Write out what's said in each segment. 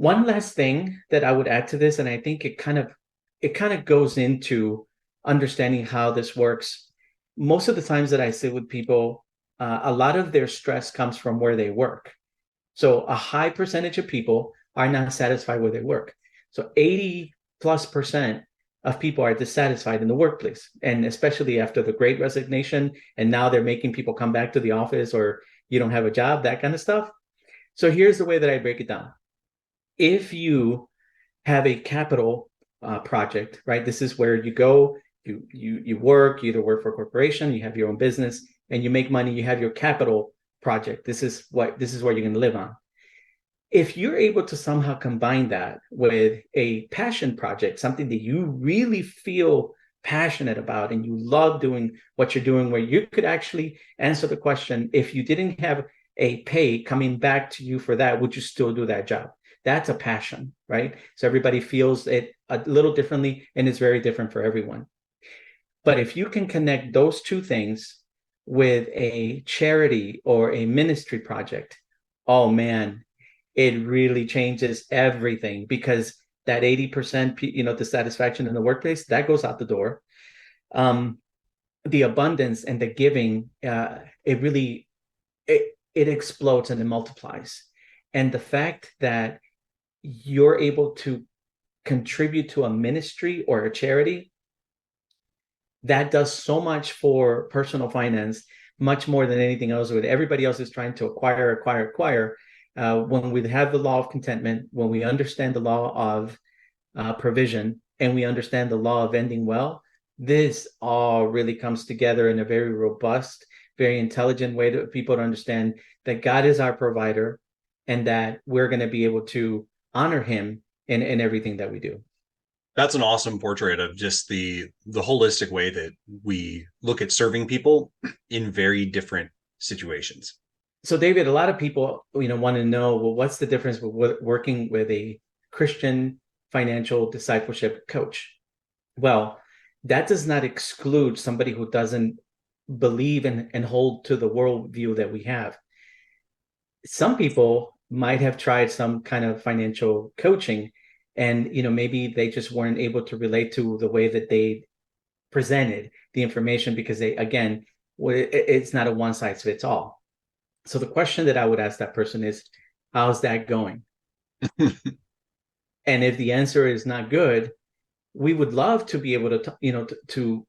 One last thing that I would add to this, and I think it kind of goes into understanding how this works. Most of the times that I sit with people, a lot of their stress comes from where they work. So a high percentage of people are not satisfied with their work. So 80+% of people are dissatisfied in the workplace. And especially after the great resignation, and now they're making people come back to the office or you don't have a job, that kind of stuff. So here's the way that I break it down. If you have a capital project, right? This is where you go, you work, you either work for a corporation, you have your own business, and you make money, you have your capital project. This is where you're going to live on. If you're able to somehow combine that with a passion project, something that you really feel passionate about and you love doing what you're doing, where you could actually answer the question, if you didn't have a pay coming back to you for that, would you still do that job? That's a passion, right? So everybody feels it a little differently, and it's very different for everyone. But if you can connect those two things with a charity or a ministry project, oh man, it really changes everything, because that 80%, dissatisfaction in the workplace, that goes out the door. Um, the abundance and the giving, it explodes and it multiplies. And the fact that you're able to contribute to a ministry or a charity, that does so much for personal finance, much more than anything else. With everybody else is trying to acquire. When we have the law of contentment, when we understand the law of provision, and we understand the law of ending well, this all really comes together in a very robust, very intelligent way to people to understand that God is our provider, and that we're going to be able to honor him in everything that we do. That's an awesome portrait of just the holistic way that we look at serving people in very different situations. So, David, a lot of people, want to know, well, what's the difference with working with a Christian financial discipleship coach? Well, that does not exclude somebody who doesn't believe and hold to the worldview that we have. Some people might have tried some kind of financial coaching, and maybe they just weren't able to relate to the way that they presented the information, because they, again, it's not a one size fits all. So the question that I would ask that person is, how's that going? And if the answer is not good, we would love to be able to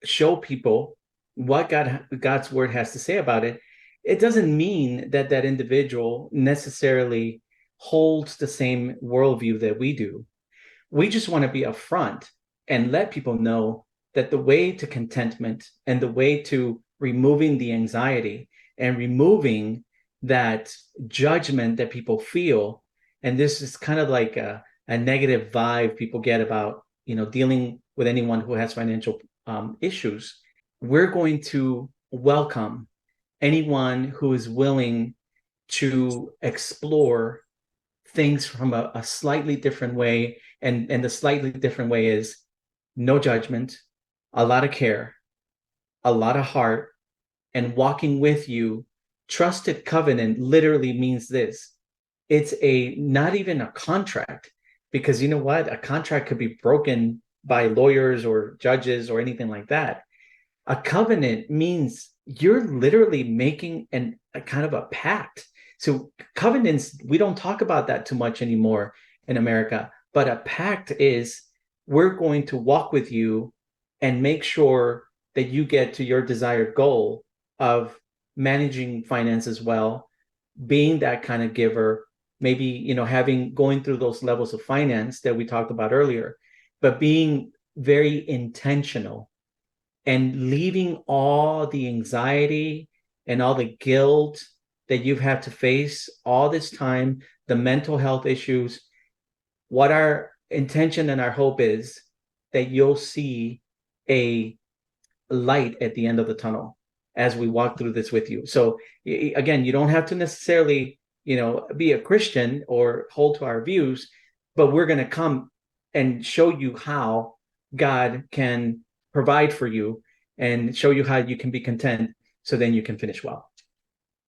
show people what God's word has to say about it. It doesn't mean that that individual necessarily holds the same worldview that we do. We just want to be upfront and let people know that the way to contentment and the way to removing the anxiety and removing that judgment that people feel, and this is kind of like a negative vibe people get about dealing with anyone who has financial issues. We're going to welcome anyone who is willing to explore things from a slightly different way. And the slightly different way is no judgment, a lot of care, a lot of heart, and walking with you. Trusted covenant literally means this. It's not even a contract, because you know what? A contract could be broken by lawyers or judges or anything like that. A covenant means you're literally making a kind of a pact. So covenants, we don't talk about that too much anymore in America, but a pact is, we're going to walk with you and make sure that you get to your desired goal of managing finances well, being that kind of giver, maybe having going through those levels of finance that we talked about earlier, but being very intentional and leaving all the anxiety and all the guilt that you've had to face all this time, the mental health issues. What our intention and our hope is that you'll see a light at the end of the tunnel as we walk through this with you. So again, you don't have to necessarily, be a Christian or hold to our views, but we're going to come and show you how God can provide for you and show you how you can be content, so then you can finish well.